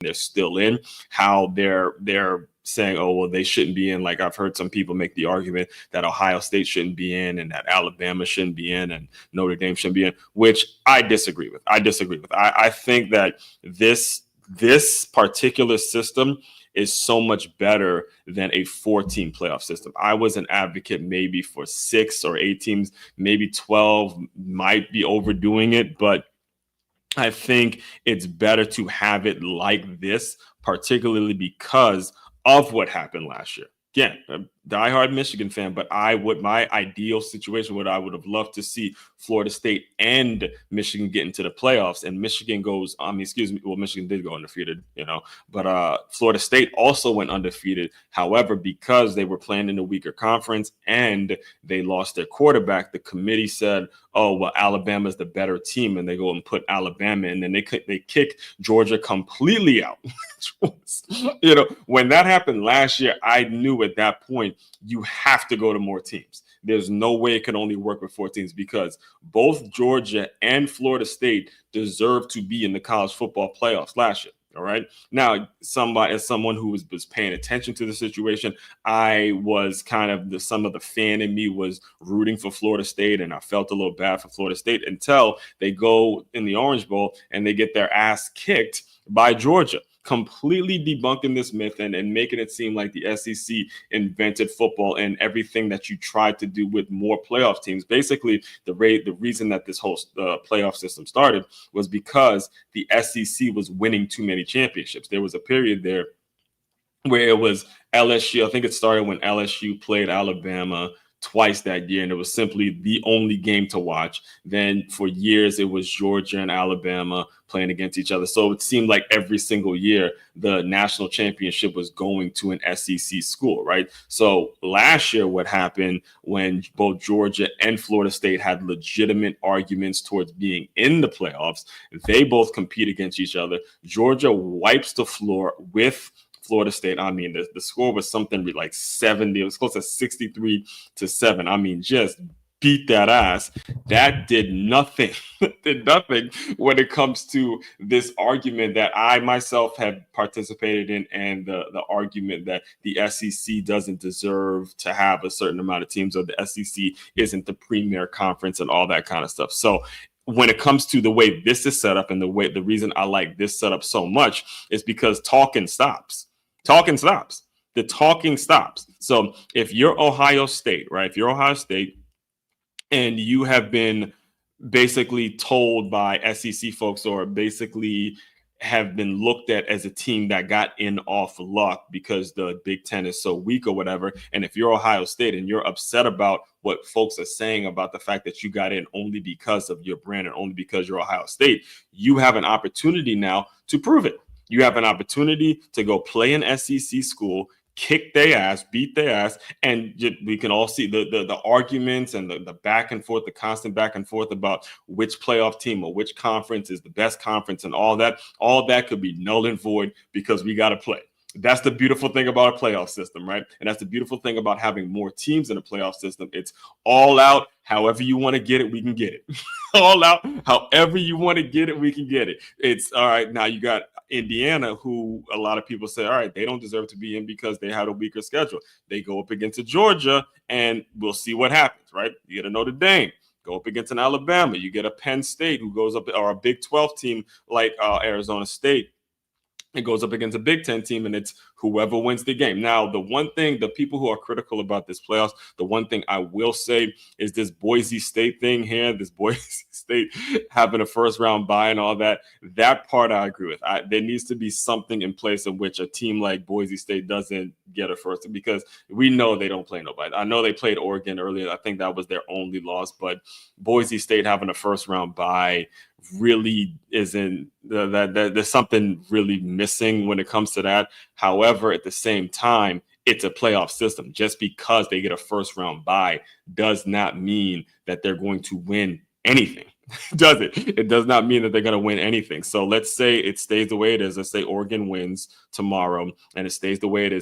they're still in, how they're saying, oh, well, they shouldn't be in. Like I've heard some people make the argument that Ohio State shouldn't be in and that Alabama shouldn't be in and Notre Dame shouldn't be in, which I disagree with. I think that this particular system is so much better than a 4-team playoff system. I was an advocate maybe for 6 or 8 teams, maybe 12 might be overdoing it, but I think it's better to have it like this, particularly because of what happened last year. Again, a diehard Michigan fan, but my ideal situation, what I would have loved to see Florida State and Michigan get into the playoffs, and Michigan goes, Michigan did go undefeated, but Florida State also went undefeated. However, because they were playing in a weaker conference and they lost their quarterback, the committee said, oh, well, Alabama's the better team, and they go and put Alabama in, and they kick Georgia completely out. When that happened last year, I knew at that point you have to go to more teams. There's no way it can only work with 4 teams because both Georgia and Florida State deserve to be in the college football playoffs last year. All right. Now, as someone who was paying attention to the situation, I was kind of some of the fan in me was rooting for Florida State, and I felt a little bad for Florida State until they go in the Orange Bowl and they get their ass kicked by Georgia, completely debunking this myth and making it seem like the SEC invented football and everything that you tried to do with more playoff teams. Basically, the reason that this whole playoff system started was because the SEC was winning too many championships. There was a period there where it was LSU. I think it started when LSU played Alabama twice that year, and it was simply the only game to watch. Then for years, it was Georgia and Alabama playing against each other. So it seemed like every single year, the national championship was going to an SEC school, right? So last year, what happened when both Georgia and Florida State had legitimate arguments towards being in the playoffs, they both compete against each other. Georgia wipes the floor with Florida State. I mean, the score was something like 70. It was close to 63-7. I mean, just beat that ass. That did nothing. Did nothing when it comes to this argument that I myself have participated in, and the argument that the SEC doesn't deserve to have a certain amount of teams, or the SEC isn't the premier conference and all that kind of stuff. So when it comes to the way this is set up and the reason I like this setup so much is because talking stops. The talking stops. So if you're Ohio State, right? If you're Ohio State and you have been basically told by SEC folks, or basically have been looked at as a team that got in off luck because the Big Ten is so weak or whatever. And if you're Ohio State and you're upset about what folks are saying about the fact that you got in only because of your brand and only because you're Ohio State, you have an opportunity now to prove it. You have an opportunity to go play an SEC school, kick their ass, beat their ass, and we can all see the arguments and the back and forth, the constant back and forth about which playoff team or which conference is the best conference and all that. All that could be null and void because we got to play. That's the beautiful thing about a playoff system, right? And that's the beautiful thing about having more teams in a playoff system. It's all out. However you want to get it, we can get it. All out. However you want to get it, we can get it. It's all right. Now you got Indiana, who a lot of people say, all right, they don't deserve to be in because they had a weaker schedule. They go up against a Georgia, and we'll see what happens, right? You get a Notre Dame. Go up against an Alabama. You get a Penn State who goes up, or a Big 12 team like Arizona State. It goes up against a Big Ten team, and it's whoever wins the game. Now, the one thing, the people who are critical about this playoffs, the one thing I will say is this Boise State thing here, this Boise State having a first-round bye and all that, that part I agree with. There needs to be something in place in which a team like Boise State doesn't get a first, because we know they don't play nobody. I know they played Oregon earlier. I think that was their only loss, but Boise State having a first-round bye really isn't that there's something really missing when it comes to that. However, at the same time, it's a playoff system. Just because they get a first round bye does not mean that they're going to win anything. Does it? It does not mean that they're going to win anything. So let's say it stays the way it is. Let's say Oregon wins tomorrow and it stays the way it is.